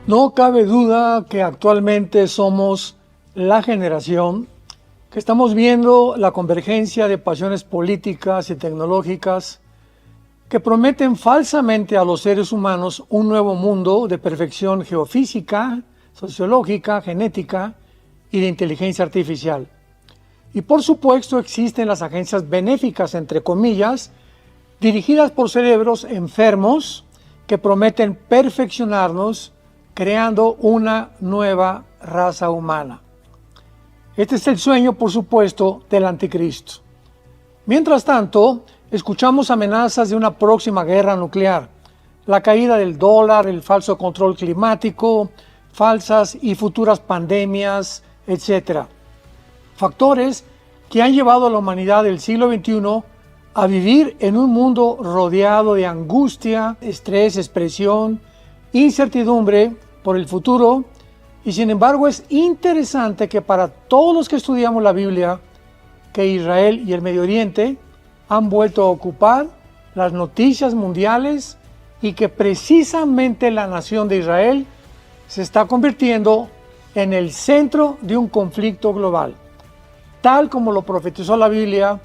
No cabe duda que actualmente somos la generación que estamos viendo la convergencia de pasiones políticas y tecnológicas que prometen falsamente a los seres humanos un nuevo mundo de perfección geofísica, sociológica, genética y de inteligencia artificial. Y por supuesto existen las agencias benéficas, entre comillas, dirigidas por cerebros enfermos que prometen perfeccionarnos creando una nueva raza humana. Este es el sueño, por supuesto, del anticristo. Mientras tanto, escuchamos amenazas de una próxima guerra nuclear, la caída del dólar, el falso control climático, falsas y futuras pandemias, etc. Factores que han llevado a la humanidad del siglo XXI a vivir en un mundo rodeado de angustia, estrés, expresión, incertidumbre por el futuro. Y sin embargo es interesante que para todos los que estudiamos la Biblia, que Israel y el Medio Oriente han vuelto a ocupar las noticias mundiales y que precisamente la nación de Israel se está convirtiendo en el centro de un conflicto global, tal como lo profetizó la Biblia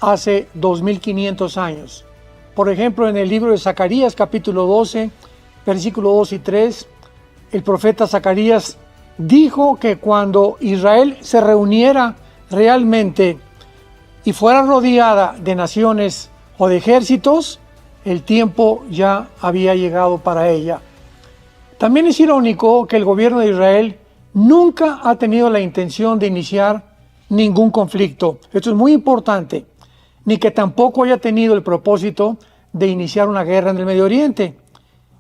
hace 2500 años. Por ejemplo, en el libro de Zacarías, capítulo 12, versículos 2 y 3, el profeta Zacarías dijo que cuando Israel se reuniera realmente y fuera rodeada de naciones o de ejércitos, el tiempo ya había llegado para ella. También es irónico que el gobierno de Israel nunca ha tenido la intención de iniciar ningún conflicto. Esto es muy importante. Ni que tampoco haya tenido el propósito de iniciar una guerra en el Medio Oriente.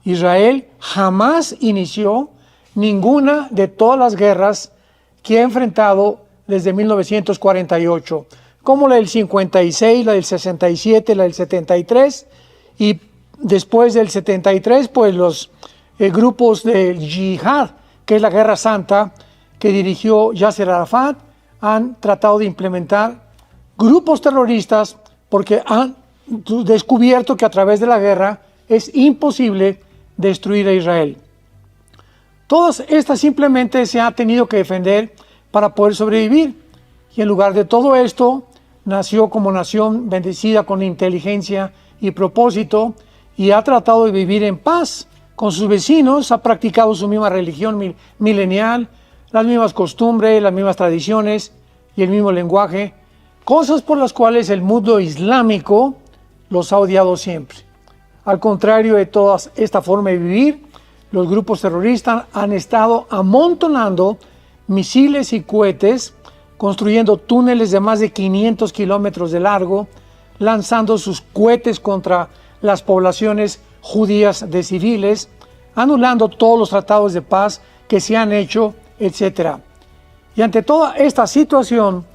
Israel jamás inició ninguna de todas las guerras que ha enfrentado desde 1948, como la del 56, la del 67, la del 73, y después del 73, pues los grupos de Yihad, que es la Guerra Santa, que dirigió Yasser Arafat, han tratado de implementar grupos terroristas porque han descubierto que a través de la guerra es imposible destruir a Israel. Todas estas simplemente se ha tenido que defender para poder sobrevivir. Y en lugar de todo esto, nació como nación bendecida con inteligencia y propósito y ha tratado de vivir en paz con sus vecinos, ha practicado su misma religión milenial, las mismas costumbres, las mismas tradiciones y el mismo lenguaje, cosas por las cuales el mundo islámico los ha odiado siempre. Al contrario de toda esta forma de vivir, los grupos terroristas han estado amontonando misiles y cohetes, construyendo túneles de más de 500 kilómetros de largo, lanzando sus cohetes contra las poblaciones judías de civiles, anulando todos los tratados de paz que se han hecho, etc. Y ante toda esta situación,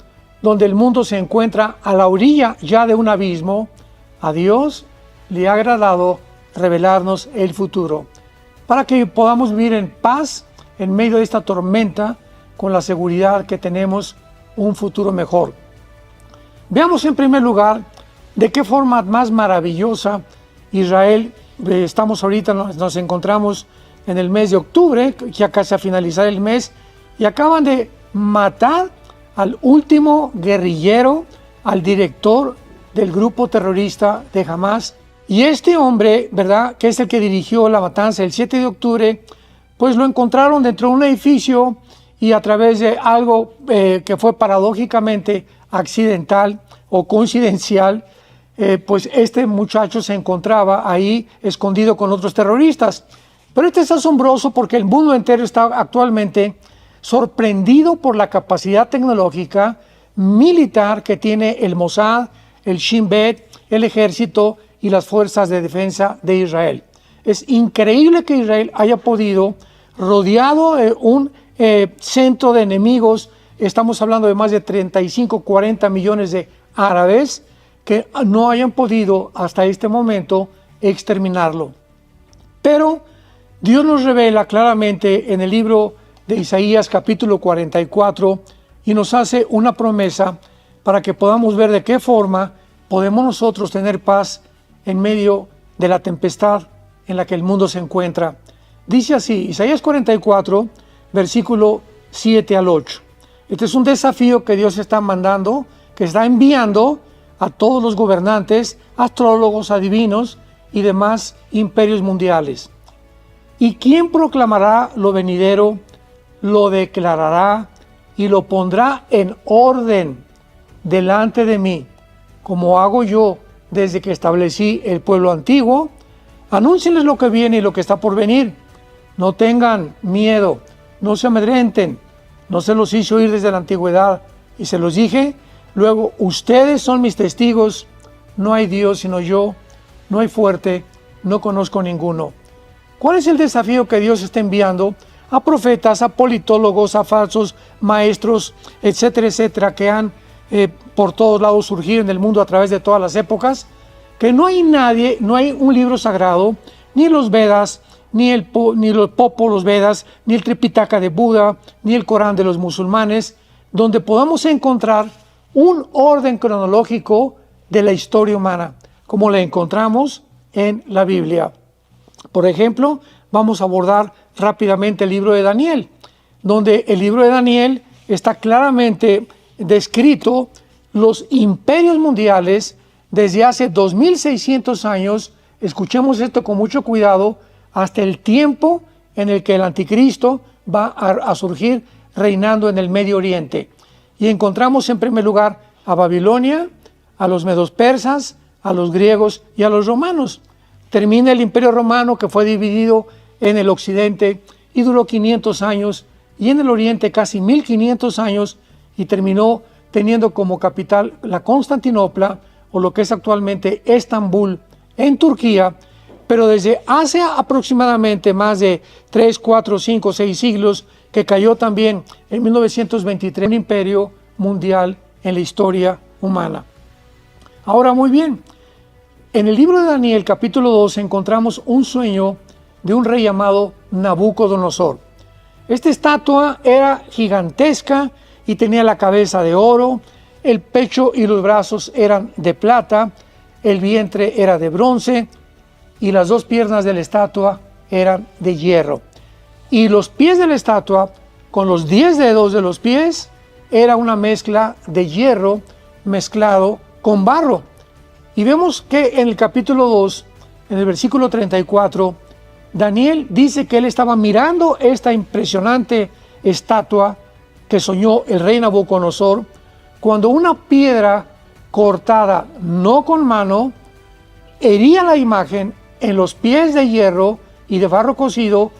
donde el mundo se encuentra a la orilla ya de un abismo, a Dios le ha agradado revelarnos el futuro, para que podamos vivir en paz en medio de esta tormenta, con la seguridad que tenemos un futuro mejor. Veamos en primer lugar de qué forma más maravillosa Israel, estamos ahorita, nos encontramos en el mes de octubre, ya casi a finalizar el mes, y acaban de matar al último guerrillero, al director del grupo terrorista de Hamas. Y este hombre, ¿verdad?, que es el que dirigió la matanza el 7 de octubre, pues lo encontraron dentro de un edificio y a través de algo que fue paradójicamente accidental o coincidencial, pues este muchacho se encontraba ahí escondido con otros terroristas. Pero esto es asombroso porque el mundo entero está actualmente sorprendido por la capacidad tecnológica militar que tiene el Mossad, el Shin Bet, el ejército y las fuerzas de defensa de Israel. Es increíble que Israel haya podido, rodeado de un centro de enemigos, estamos hablando de más de 35, 40 millones de árabes, que no hayan podido hasta este momento exterminarlo. Pero Dios nos revela claramente en el libro de Isaías capítulo 44 y nos hace una promesa para que podamos ver de qué forma podemos nosotros tener paz en medio de la tempestad en la que el mundo se encuentra. Dice así, Isaías 44, versículo 7 al 8. Este es un desafío que Dios está mandando, que está enviando a todos los gobernantes, astrólogos, adivinos y demás imperios mundiales. ¿Y quién proclamará lo venidero, lo declarará y lo pondrá en orden delante de mí, como hago yo desde que establecí el pueblo antiguo? Anúncienles lo que viene y lo que está por venir. No tengan miedo, no se amedrenten. No se los hice oír desde la antigüedad y se los dije. Luego, ustedes son mis testigos. No hay Dios sino yo, no hay fuerte, no conozco ninguno. ¿Cuál es el desafío que Dios está enviando a profetas, a politólogos, a falsos maestros, etcétera, etcétera, que han por todos lados surgido en el mundo a través de todas las épocas? Que no hay nadie, no hay un libro sagrado, ni los Vedas, ni los Popos, los Vedas, ni el Tripitaka de Buda, ni el Corán de los musulmanes, donde podamos encontrar un orden cronológico de la historia humana, como la encontramos en la Biblia. Por ejemplo, vamos a abordar rápidamente el libro de Daniel, donde el libro de Daniel está claramente descrito los imperios mundiales desde hace 2600 años. Escuchemos esto con mucho cuidado, hasta el tiempo en el que el anticristo va a surgir reinando en el Medio Oriente. Y encontramos en primer lugar a Babilonia, a los medos persas, a los griegos y a los romanos. Termina el Imperio Romano, que fue dividido en el occidente y duró 500 años, y en el oriente casi 1500 años, y terminó teniendo como capital la Constantinopla, o lo que es actualmente Estambul, en Turquía. Pero desde hace aproximadamente más de 3, 4, 5, 6 siglos, que cayó también en 1923 un imperio mundial en la historia humana. Ahora, muy bien, en el libro de Daniel, capítulo 2, encontramos un sueño de un rey llamado Nabucodonosor. Esta estatua era gigantesca y tenía la cabeza de oro, el pecho y los brazos eran de plata, el vientre era de bronce, y las dos piernas de la estatua eran de hierro. Y los pies de la estatua, con los 10 dedos de los pies, era una mezcla de hierro mezclado con barro. Y vemos que en el capítulo 2, en el versículo 34, Daniel dice que él estaba mirando esta impresionante estatua que soñó el rey Nabucodonosor, cuando una piedra cortada, no con mano, hería la imagen en los pies de hierro y de barro cocido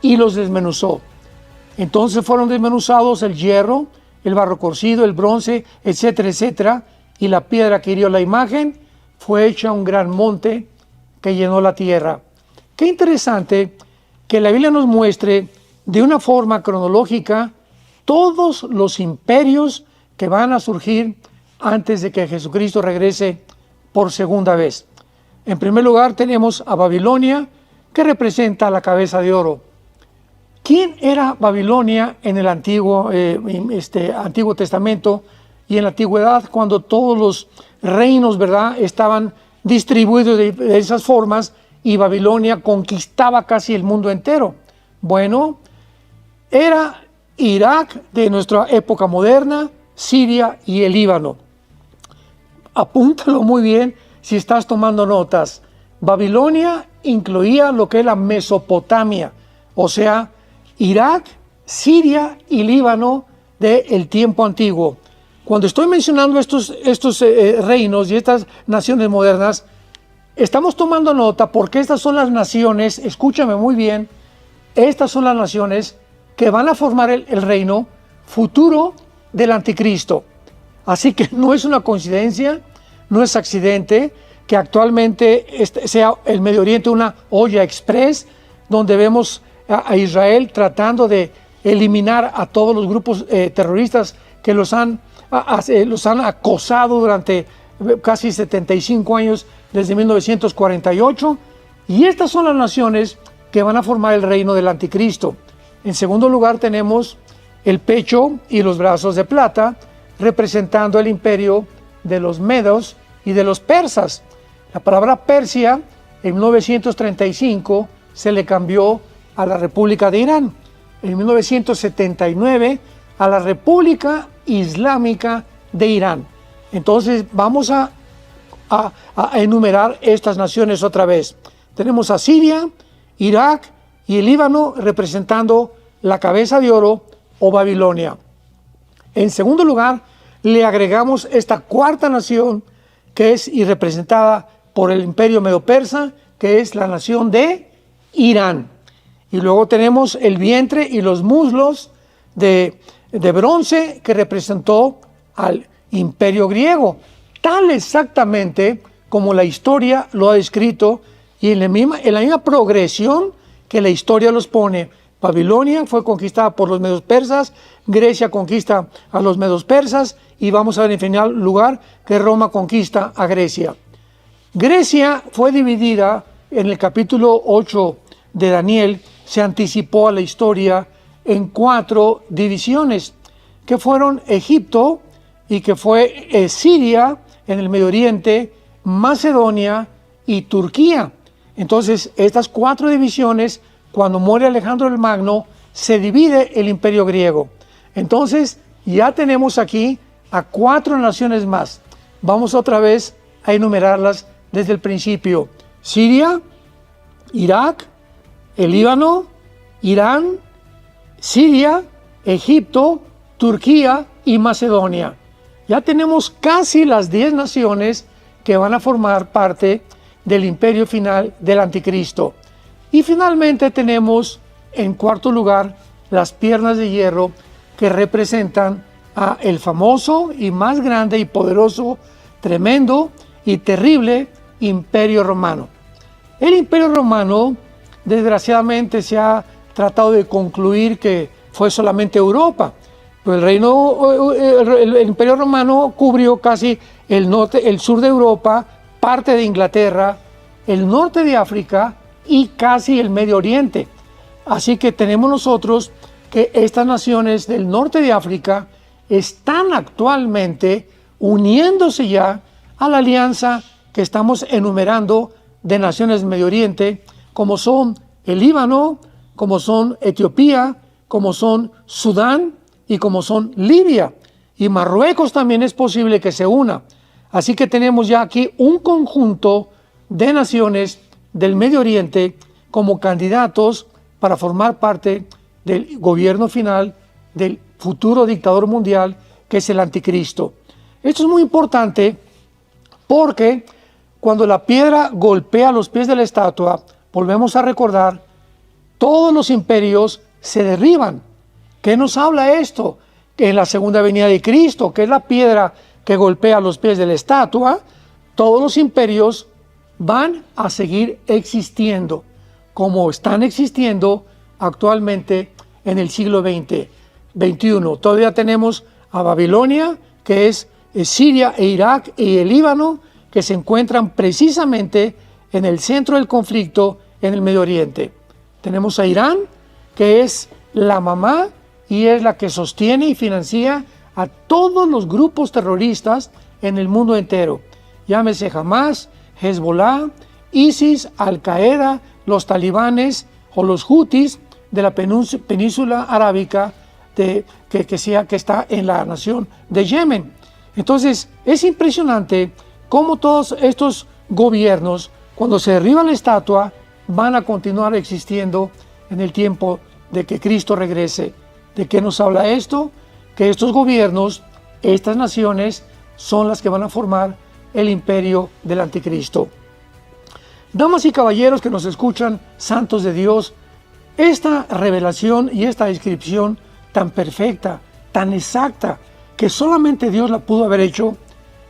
y los desmenuzó. Entonces fueron desmenuzados el hierro, el barro cocido, el bronce, etcétera, etcétera, y la piedra que hirió la imagen fue hecha un gran monte que llenó la tierra. Qué interesante que la Biblia nos muestre de una forma cronológica todos los imperios que van a surgir antes de que Jesucristo regrese por segunda vez. En primer lugar tenemos a Babilonia, que representa la cabeza de oro. ¿Quién era Babilonia en el Antiguo Testamento y en la Antigüedad, cuando todos los reinos, ¿verdad?, estaban distribuidos de esas formas y Babilonia conquistaba casi el mundo entero? Bueno, era Irak de nuestra época moderna, Siria y el Líbano. Apúntalo muy bien si estás tomando notas. Babilonia incluía lo que es la Mesopotamia, o sea, Irak, Siria y Líbano del tiempo antiguo. Cuando estoy mencionando estos reinos y estas naciones modernas, estamos tomando nota porque estas son las naciones, escúchame muy bien, estas son las naciones que van a formar el reino futuro del anticristo. Así que no es una coincidencia, no es accidente que actualmente sea el Medio Oriente una olla express, donde vemos a Israel tratando de eliminar a todos los grupos terroristas que los han acosado durante casi 75 años, desde 1948. Y estas son las naciones que van a formar el reino del anticristo. En segundo lugar tenemos el pecho y los brazos de plata, representando el imperio de los medos y de los persas. La palabra Persia en 1935 se le cambió a la República de Irán. En 1979 a la República Islámica de Irán. Entonces vamos a enumerar estas naciones otra vez. Tenemos a Siria, Irak y el Líbano representando la cabeza de oro o Babilonia. En segundo lugar, le agregamos esta cuarta nación que es representada por el imperio medo-persa, que es la nación de Irán. Y luego tenemos el vientre y los muslos de bronce que representó al imperio griego, tal exactamente como la historia lo ha descrito y en la misma progresión que la historia los pone. Babilonia fue conquistada por los medos persas, Grecia conquista a los medos persas y vamos a ver en final lugar que Roma conquista a Grecia. Grecia fue dividida en el capítulo 8 de Daniel, se anticipó a la historia en 4 divisiones, que fueron Egipto y que fue Siria en el Medio Oriente, Macedonia y Turquía. Entonces, estas 4 divisiones, cuando muere Alejandro el Magno, se divide el imperio griego. Entonces, ya tenemos aquí a 4 naciones más. Vamos otra vez a enumerarlas desde el principio. Siria, Irak, el Líbano, Irán, Siria, Egipto, Turquía y Macedonia. Ya tenemos casi las 10 naciones que van a formar parte del imperio final del anticristo. Y finalmente tenemos en cuarto lugar las piernas de hierro que representan a el famoso y más grande y poderoso, tremendo y terrible imperio romano. El imperio romano desgraciadamente se ha tratado de concluir que fue solamente Europa. El imperio romano cubrió casi el norte, el sur de Europa, parte de Inglaterra, el norte de África y casi el Medio Oriente. Así que tenemos nosotros que estas naciones del norte de África están actualmente uniéndose ya a la alianza que estamos enumerando de naciones del Medio Oriente, como son el Líbano, como son Etiopía, como son Sudán y como son Libia. Y Marruecos también es posible que se una. Así que tenemos ya aquí un conjunto de naciones del Medio Oriente como candidatos para formar parte del gobierno final del futuro dictador mundial que es el anticristo. Esto es muy importante porque cuando la piedra golpea los pies de la estatua, volvemos a recordar, todos los imperios se derriban. ¿Qué nos habla esto? Que en la segunda venida de Cristo, que es la piedra que golpea los pies de la estatua, todos los imperios van a seguir existiendo como están existiendo actualmente en el siglo XX, XXI. Todavía tenemos a Babilonia, que es Siria e Irak y el Líbano, que se encuentran precisamente en el centro del conflicto en el Medio Oriente. Tenemos a Irán, que es la mamá y es la que sostiene y financia a todos los grupos terroristas en el mundo entero. Llámese Hamas, Hezbollah, ISIS, Al-Qaeda, los talibanes o los hutis de la península arábica que está en la nación de Yemen. Entonces, es impresionante cómo todos estos gobiernos, cuando se derriba la estatua, van a continuar existiendo en el tiempo de que Cristo regrese. ¿De qué nos habla esto? Que estos gobiernos, estas naciones, son las que van a formar el imperio del anticristo. Damas y caballeros que nos escuchan, santos de Dios, esta revelación y esta descripción tan perfecta, tan exacta, que solamente Dios la pudo haber hecho,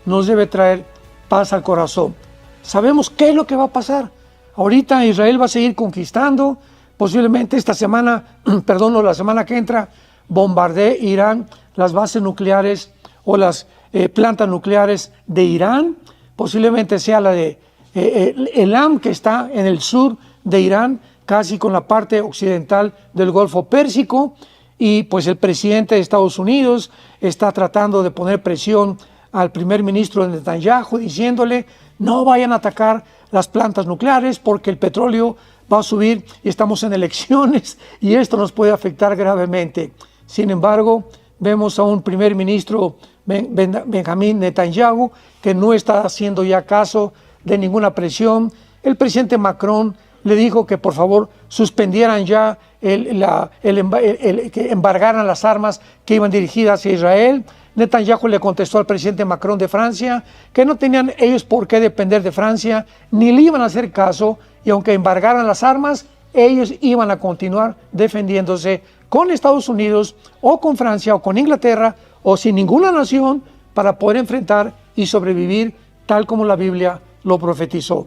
nos debe traer paz al corazón. Sabemos qué es lo que va a pasar. Ahorita Israel va a seguir conquistando, posiblemente esta semana, o la semana que entra, bombardee Irán las bases nucleares o las plantas nucleares de Irán, posiblemente sea la de Elam, que está en el sur de Irán, casi con la parte occidental del Golfo Pérsico, y pues el presidente de Estados Unidos está tratando de poner presión al primer ministro Netanyahu, diciéndole no vayan a atacar las plantas nucleares porque el petróleo va a subir y estamos en elecciones y esto nos puede afectar gravemente. Sin embargo, vemos a un primer ministro, Benjamín Netanyahu, que no está haciendo ya caso de ninguna presión. El presidente Macron le dijo que por favor suspendieran ya que embargaran las armas que iban dirigidas hacia Israel. Netanyahu le contestó al presidente Macron de Francia que no tenían ellos por qué depender de Francia, ni le iban a hacer caso, y aunque embargaran las armas, ellos iban a continuar defendiéndose con Estados Unidos o con Francia o con Inglaterra o sin ninguna nación para poder enfrentar y sobrevivir tal como la Biblia lo profetizó.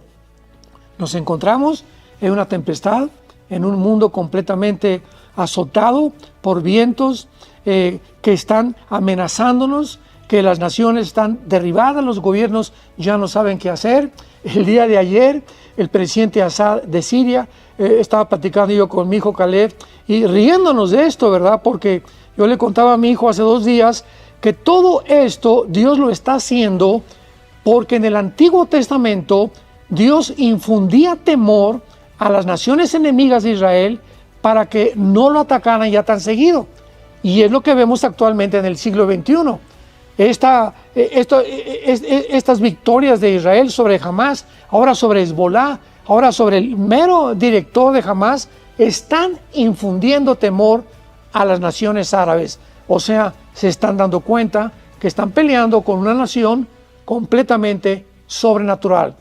Nos encontramos en una tempestad, en un mundo completamente azotado por vientos que están amenazándonos, que las naciones están derribadas, los gobiernos ya no saben qué hacer. El día de ayer, el presidente Assad de Siria, estaba platicando yo con mi hijo Caleb y riéndonos de esto, ¿verdad? Porque yo le contaba a mi hijo hace 2 días que todo esto Dios lo está haciendo porque en el Antiguo Testamento Dios infundía temor a las naciones enemigas de Israel para que no lo atacaran ya tan seguido. Y es lo que vemos actualmente en el siglo XXI. Estas victorias de Israel sobre Hamás, ahora sobre Hezbolá, ahora sobre el mero director de Hamás, están infundiendo temor a las naciones árabes. O sea, se están dando cuenta que están peleando con una nación completamente sobrenatural.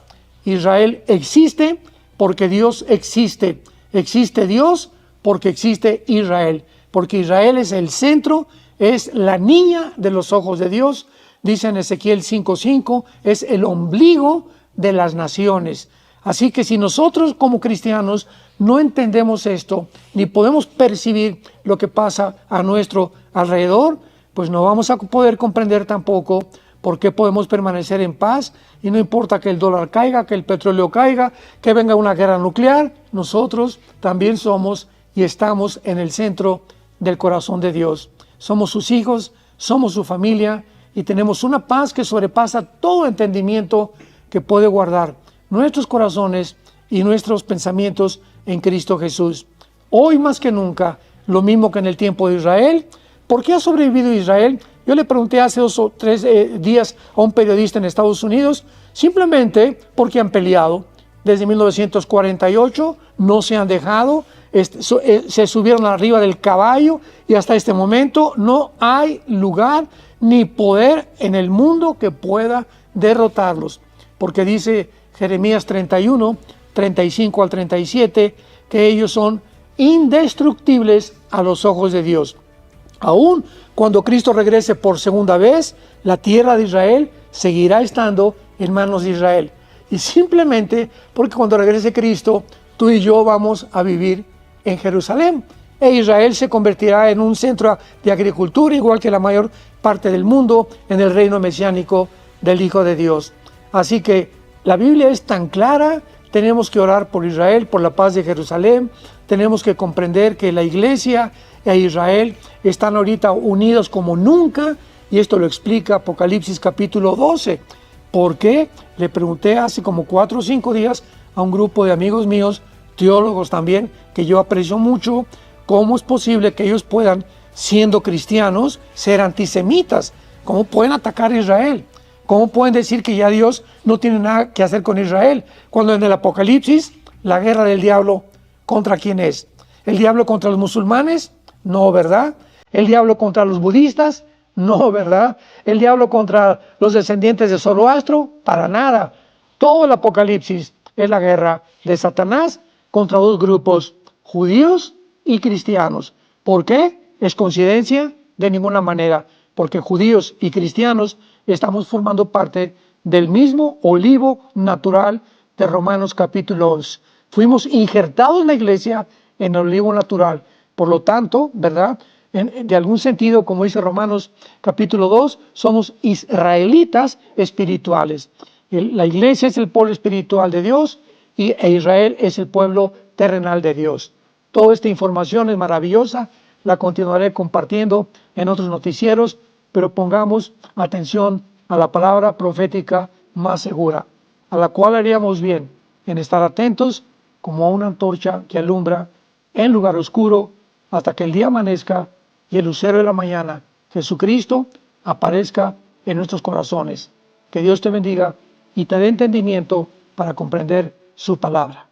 Israel existe porque Dios existe. Existe Dios porque existe Israel. Porque Israel es el centro, es la niña de los ojos de Dios. Dice en Ezequiel 5:5, es el ombligo de las naciones. Así que si nosotros como cristianos no entendemos esto, ni podemos percibir lo que pasa a nuestro alrededor, pues no vamos a poder comprender tampoco por qué podemos permanecer en paz, y no importa que el dólar caiga, que el petróleo caiga, que venga una guerra nuclear, nosotros también somos y estamos en el centro del corazón de Dios. Somos sus hijos, somos su familia y tenemos una paz que sobrepasa todo entendimiento, que puede guardar nuestros corazones y nuestros pensamientos en Cristo Jesús. Hoy más que nunca, lo mismo que en el tiempo de Israel. ¿Por qué ha sobrevivido Israel? Yo le pregunté hace 2 o 3 días a un periodista en Estados Unidos, simplemente porque han peleado. Desde 1948 no se han dejado, se subieron arriba del caballo y hasta este momento no hay lugar ni poder en el mundo que pueda derrotarlos. Porque dice Jeremías 31, 35 al 37, que ellos son indestructibles a los ojos de Dios. Aún cuando Cristo regrese por segunda vez, la tierra de Israel seguirá estando en manos de Israel. Y simplemente porque cuando regrese Cristo, tú y yo vamos a vivir en Jerusalén. E Israel se convertirá en un centro de agricultura, igual que la mayor parte del mundo, en el reino mesiánico del Hijo de Dios. Así que la Biblia es tan clara, tenemos que orar por Israel, por la paz de Jerusalén, tenemos que comprender que la iglesia e Israel están ahorita unidos como nunca, y esto lo explica Apocalipsis capítulo 12. ¿Por qué? Le pregunté hace como 4 o 5 días a un grupo de amigos míos, teólogos también, que yo aprecio mucho, cómo es posible que ellos puedan, siendo cristianos, ser antisemitas. ¿Cómo pueden atacar a Israel? ¿Cómo pueden decir que ya Dios no tiene nada que hacer con Israel? Cuando en el Apocalipsis, la guerra del diablo, ¿contra quién es? ¿El diablo contra los musulmanes? No, ¿verdad? ¿El diablo contra los budistas? No, ¿verdad? ¿El diablo contra los descendientes de Zoroastro? Para nada. Todo el Apocalipsis es la guerra de Satanás contra 2 grupos, judíos y cristianos. ¿Por qué? ¿Es coincidencia? De ninguna manera, porque judíos y cristianos estamos formando parte del mismo olivo natural de Romanos capítulo 11. Fuimos injertados en la iglesia en el olivo natural. Por lo tanto, ¿verdad? De algún sentido, como dice Romanos capítulo 2, somos israelitas espirituales. La iglesia es el pueblo espiritual de Dios e Israel es el pueblo terrenal de Dios. Toda esta información es maravillosa, la continuaré compartiendo en otros noticieros, pero pongamos atención a la palabra profética más segura, a la cual haríamos bien en estar atentos como una antorcha que alumbra en lugar oscuro hasta que el día amanezca y el lucero de la mañana, Jesucristo, aparezca en nuestros corazones. Que Dios te bendiga y te dé entendimiento para comprender su palabra.